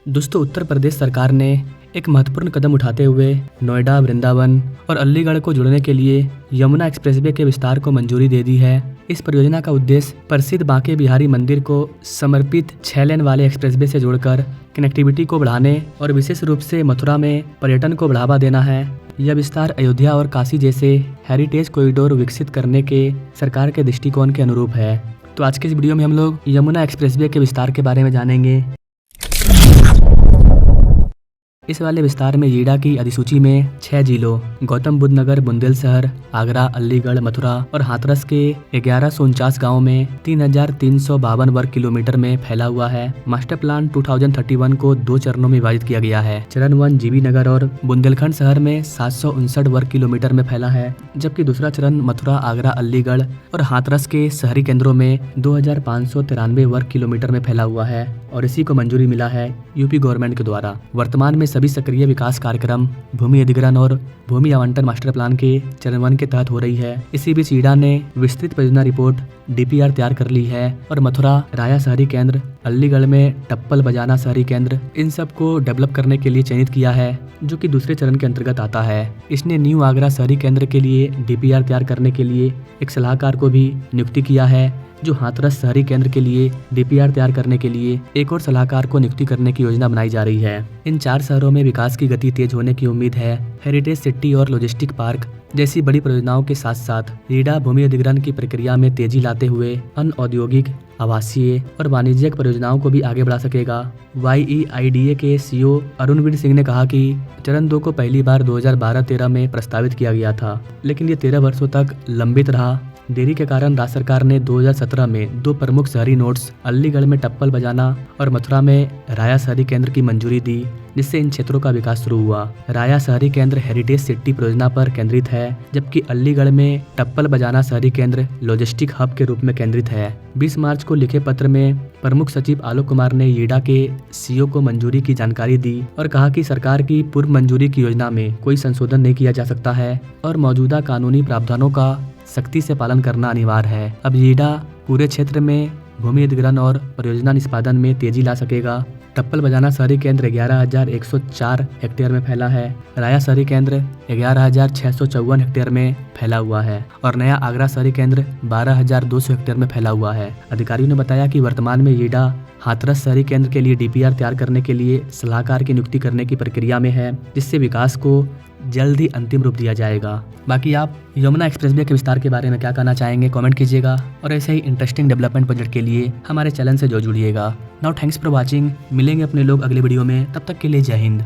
दोस्तों, उत्तर प्रदेश सरकार ने एक महत्वपूर्ण कदम उठाते हुए नोएडा, वृंदावन और अलीगढ़ को जोड़ने के लिए यमुना एक्सप्रेसवे के विस्तार को मंजूरी दे दी है। इस परियोजना का उद्देश्य प्रसिद्ध बांके बिहारी मंदिर को समर्पित 6 लेन वाले एक्सप्रेसवे से जोड़कर कनेक्टिविटी को बढ़ाने और विशेष रूप से मथुरा में पर्यटन को बढ़ावा देना है। यह विस्तार अयोध्या और काशी जैसे हेरिटेज कॉरिडोर विकसित करने के सरकार के दृष्टिकोण के अनुरूप है। तो आज के इस वीडियो में हम लोग यमुना एक्सप्रेसवे के विस्तार के बारे में जानेंगे। इस वाले विस्तार में ईडा की अधिसूची में 6 जिलों गौतम बुद्ध नगर, बुंदेलशहर, आगरा, अलीगढ़, मथुरा और हाथरस के 1149 गाँव में 3352 वर्ग किलोमीटर में फैला हुआ है। मास्टर प्लान 2031 को 2 चरणों में विभाजित किया गया है। चरण 1 जीबी नगर और बुंदेलखंड शहर में 759 वर्ग किलोमीटर में फैला है, जबकि दूसरा चरण मथुरा, आगरा, अलीगढ़ और हाथरस के शहरी केंद्रों में 2593 वर्ग किलोमीटर में फैला हुआ है और इसी को मंजूरी मिला है यूपी गवर्नमेंट के द्वारा। वर्तमान में सभी सक्रिय विकास कार्यक्रम भूमि अधिग्रहण और भूमि आवंटन मास्टर प्लान के चरण 1 के तहत हो रही है। इसी बीच ईडा ने विस्तृत परियोजना रिपोर्ट डीपीआर तैयार कर ली है और मथुरा राया शहरी केंद्र, अलीगढ़ में टप्पल बजाना शहरी केंद्र, इन सब को डेवलप करने के लिए चयनित किया है, जो कि दूसरे चरण के अंतर्गत आता है। इसने न्यू आगरा शहरी केंद्र के लिए डीपीआर तैयार करने के लिए एक सलाहकार को भी नियुक्ति किया है, जो हाथरस शहरी केंद्र के लिए डीपीआर तैयार करने के लिए एक और सलाहकार को नियुक्ति करने की योजना बनाई जा रही है। इन 4 शहरों में विकास की गति तेज होने की उम्मीद है। हेरिटेज सिटी और लॉजिस्टिक पार्क जैसी बड़ी परियोजनाओं के साथ साथ ईडा भूमि अधिग्रहण की प्रक्रिया में तेजी लाते हुए अन्य औद्योगिक, आवासीय और वाणिज्यिक परियोजनाओं को भी आगे बढ़ा सकेगा। YEIDA के CEO अरुणवीर सिंह ने कहा कि चरण 2 को पहली बार 2012-13 में प्रस्तावित किया गया था, लेकिन ये 13 वर्षों तक लंबित रहा। देरी के कारण राज्य सरकार ने 2017 में 2 प्रमुख शहरी नोड्स अलीगढ़ में टप्पल बजाना और मथुरा में राया शहरी केंद्र की मंजूरी दी, जिससे इन क्षेत्रों का विकास शुरू हुआ। राया शहरी केंद्र हेरिटेज सिटी परियोजना पर केंद्रित है, जबकि अलीगढ़ में टप्पल बजाना शहरी केंद्र लॉजिस्टिक हब के रूप में केंद्रित है। 20 मार्च को लिखे पत्र में प्रमुख सचिव आलोक कुमार ने ईडा के CEO को मंजूरी की जानकारी दी और कहा कि सरकार की पूर्व मंजूरी की योजना में कोई संशोधन नहीं किया जा सकता है और मौजूदा कानूनी प्रावधानों का सख्ती से पालन करना अनिवार्य है। अब ईडा पूरे क्षेत्र में भूमि अधिग्रहण और परियोजना निष्पादन में तेजी ला सकेगा। टप्पल बजाना शहरी केंद्र 11,104 हेक्टेयर में फैला है, राया शहरी केंद्र 11,654 हेक्टेयर में फैला हुआ है और नया आगरा शहरी केंद्र 12,200 हेक्टेयर में फैला हुआ है। अधिकारियों ने बताया कि वर्तमान में ईडा हाथरस शहरी केंद्र के लिए डीपीआर तैयार करने के लिए सलाहकार की नियुक्ति करने की प्रक्रिया में है, जिससे विकास को जल्द ही अंतिम रूप दिया जाएगा। बाकी आप यमुना एक्सप्रेसवे के विस्तार के बारे में क्या कहना चाहेंगे, कमेंट कीजिएगा और ऐसे ही इंटरेस्टिंग डेवलपमेंट प्रोजेक्ट के लिए हमारे चैनल से जुड़िएगा। Now thanks for watching. मिलेंगे अपने लोग अगले वीडियो में, तब तक के लिए जय हिंद।